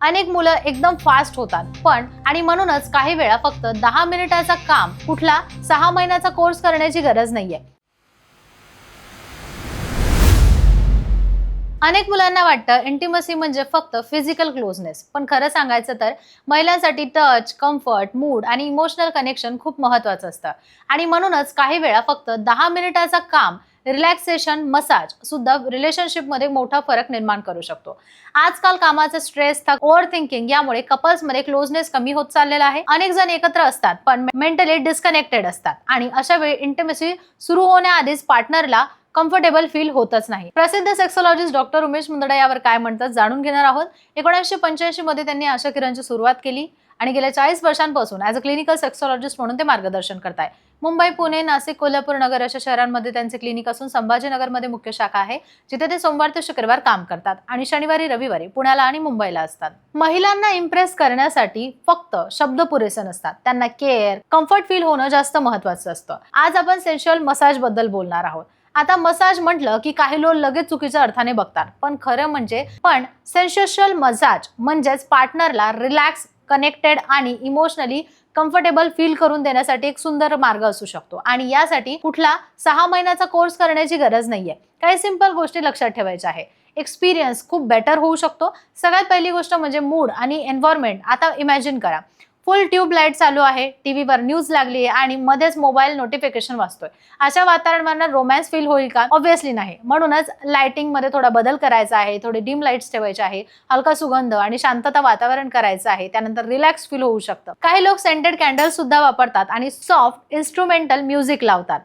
अनेक मुलं एकदम फास्ट होतात आणि म्हणूनच काही वेळा फक्त 10 मिनिटाचा काम कुठला 6 महिन्याचा कोर्स करण्याची गरज नाहीये. अनेक मुलांना वाटतं इंटिमसी म्हणजे फक्त फिजिकल क्लोजनेस, पण खरं सांगायचं तर महिलांसाठी टच, कम्फर्ट, मूड आणि इमोशनल कनेक्शन खूप महत्त्वाचं असतं. आणि म्हणूनच काही वेळा फक्त 10 मिनिटाचा काम, रिलॅक्सेशन, मसाज सुद्धा रिलेशनशिपमध्ये मोठा फरक निर्माण करू शकतो. आजकाल कामाचा स्ट्रेस, ओव्हर थिंकिंग यामुळे कपल्समध्ये क्लोजनेस कमी होत चाललेला आहे. अनेक जण एकत्र असतात पण मेंटली डिस्कनेक्टेड असतात आणि अशा वेळी इंटिमसी सुरू होण्याआधीच पार्टनरला कम्फर्टेबल फील होतच नाही. प्रसिद्ध सेक्सॉलॉजिस्ट डॉक्टर उमेश मुंदडा यावर काय म्हणतात जाणून घेणार आहोत. 1985 मध्ये त्यांनी आशा किरणची सुरुवात केली आणि गेल्या 40 वर्षांपासून ॲज अ क्लिनिकल सेक्सॉलॉजिस्ट म्हणून ते मार्गदर्शन करताय. मुंबई, पुणे, नाशिक, कोल्हापूर, नगर अशा शहरांमध्ये त्यांचे क्लिनिक असून संभाजीनगरमध्ये मुख्य शाखा आहे, जिथे ते सोमवार ते शुक्रवार काम करतात आणि शनिवारी रविवारी पुण्याला आणि मुंबईला असतात. महिलांना इम्प्रेस करण्यासाठी फक्त शब्द पुरेसे नसतात, त्यांना केअर, कम्फर्ट फील होणं जास्त महत्त्वाचं असतं. आज आपण सेन्शुअल मसाज बद्दल बोलणार आहोत. आता मसाज म्हटलं की काही लोक लगेच चुकीच्या अर्थाने बघतात, पण खरं म्हणजे सेन्सेशनल मसाज म्हणजेच पार्टनरला रिलॅक्स, कनेक्टेड आणि इमोशनली कम्फर्टेबल फील करून देण्यासाठी एक सुंदर मार्ग असू शकतो. आणि यासाठी कुठला 6 महिन्याचा कोर्स करण्याची गरज नाहीये. काही सिंपल गोष्टी लक्षात ठेवायच्या आहे. एक्सपिरियन्स खूप बेटर होऊ शकतो. सगळ्यात पहिली गोष्ट म्हणजे मूड आणि एन्व्हायरमेंट. आता इमॅजिन करा, फुल ट्यूब लाईट चालू आहे, टीव्हीवर न्यूज लागली आहे आणि मध्येच मोबाईल नोटिफिकेशन वाजतोय. अशा वातावरणात रोमॅन्स फील होईल का? ऑब्व्हियसली नाही. म्हणूनच लाइटिंग मध्ये थोडा बदल करायचा आहे, थोडे डिम लाईट्स ठेवायचे आहे, हलका सुगंध आणि शांतता वातावरण करायचं आहे. त्यानंतर रिलॅक्स फील होऊ शकतं. काही लोक सेंटेड कॅन्डल सुद्धा वापरतात आणि सॉफ्ट इन्स्ट्रुमेंटल म्युझिक लावतात.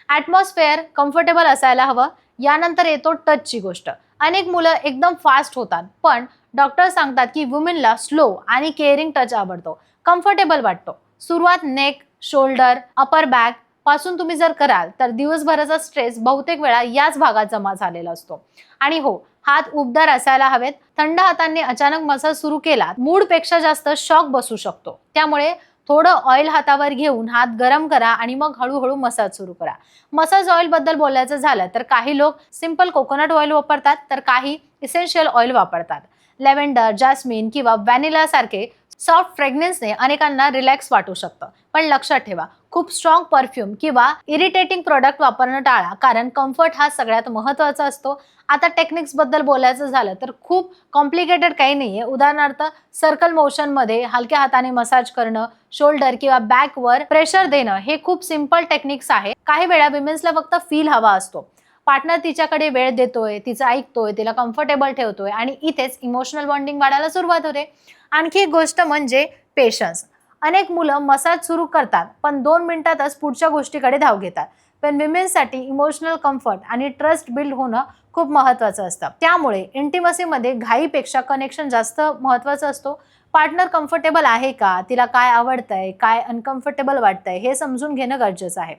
ॲटमॉस्फेअर कम्फर्टेबल असायला हवं. यानंतर येतो टचची गोष्ट. अनेक मुलं एकदम फास्ट होतात, पण डॉक्टर सांगतात की वुमेनला स्लो आणि केअरिंग टच आवडतो, कम्फर्टेबल वाटतो. सुरुवात नेक, शोल्डर, अपर बॅक पासून तुम्ही जर कराल तर दिवसभराचा स्ट्रेस बहुतेक वेळा याच भागात जमा झालेला असतो. आणि हो, हात उबदार असायला हवेत. थंड हातांनी अचानक मसाज सुरू केला, मूड पेक्षा जास्त शॉक बसू शकतो. त्यामुळे थोडं ऑइल हातावर घेऊन हात गरम करा आणि मग हळूहळू मसाज सुरू करा. मसाज ऑइल बद्दल बोलायचं झालं तर काही लोक सिंपल कोकोनट ऑइल वापरतात, तर काही इसेन्शियल ऑइल वापरतात. लॅव्हेंडर, जास्मिन किंवा व्हॅनिला सारखे सॉफ्ट फ्रेग्रन्सने अनेकांना रिलॅक्स वाटू शकतं. पण लक्षात ठेवा, खूप स्ट्रॉंग परफ्यूम किंवा इरिटेटिंग प्रोडक्ट वापरणं टाळा, कारण कम्फर्ट हा सगळ्यात महत्त्वाचा असतो. आता टेक्निक्स बद्दल बोलायचं झालं तर खूप कॉम्प्लिकेटेड काही नाहीये. उदाहरणार्थ, सर्कल मोशन मध्ये हलक्या हाताने मसाज करणं, शोल्डर किंवा बॅकवर प्रेशर देणं हे खूप सिंपल टेक्निक्स आहे. काही वेळा विमेन्सला फक्त फील हवा असतो. पार्टनर तिच्याकडे वेळ देतोय, तिचं ऐकतोय, तिला कम्फर्टेबल ठेवतोय आणि इथेच इमोशनल बॉन्डिंग वाढायला सुरुवात होते. आणखी एक गोष्ट म्हणजे पेशन्स. अनेक मुलं मसाज सुरू करतात पण 2 मिनिटातच पुढच्या गोष्टीकडे धाव घेतात. पण विमेन्ससाठी इमोशनल कम्फर्ट आणि ट्रस्ट बिल्ड होणं खूप महत्त्वाचं असतं. त्यामुळे इंटिमसीमध्ये घाईपेक्षा कनेक्शन जास्त महत्त्वाचं असतो. पार्टनर कम्फर्टेबल आहे का, तिला काय आवडतंय, काय अनकम्फर्टेबल वाटतंय हे समजून घेणं गरजेचं आहे.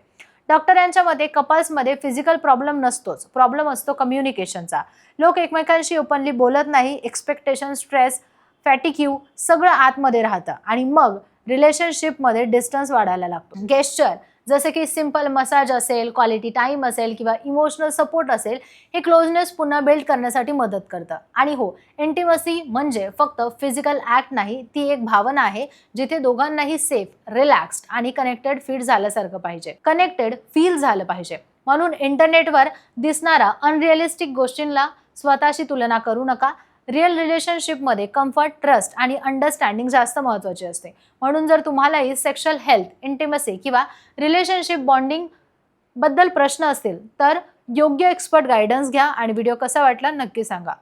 डॉक्टरांच्या मते कपल्समध्ये फिजिकल प्रॉब्लेम नसतोच, प्रॉब्लेम असतो कम्युनिकेशनचा. लोक एकमेकांशी ओपनली बोलत नाही. एक्सपेक्टेशन, स्ट्रेस, फॅटिग्यू सगळं आतमध्ये राहतं आणि मग रिलेशनशिपमध्ये डिस्टन्स वाढायला लागतो. गेस्चर जसे की सिंपल मसाज असेल, क्वालिटी टाइम असेल किंवा इमोशनल सपोर्ट असेल, हे क्लोजनेस पुन्हा बिल्ड करण्यासाठी मदत करतं. आणि हो, इंटिमसी म्हणजे फक्त फिजिकल ॲक्ट नाही, ती एक भावना आहे जिथे दोघांनाही सेफ, रिलॅक्स्ड आणि कनेक्टेड फील झाल्यासारखं पाहिजे, कनेक्टेड फील झालं पाहिजे. म्हणून इंटरनेटवर दिसणारा अनरिअलिस्टिक गोष्टींना स्वतःशी तुलना करू नका. रिअल रिलेशनशिपमध्ये कम्फर्ट, ट्रस्ट आणि अंडरस्टँडिंग जास्त महत्त्वाची असते. म्हणून जर तुम्हालाही सेक्शुअल हेल्थ, इंटिमसी किंवा रिलेशनशिप बॉन्डिंग बद्दल प्रश्न असतील तर योग्य एक्सपर्ट गायडन्स घ्या आणि व्हिडिओ कसा वाटला नक्की सांगा.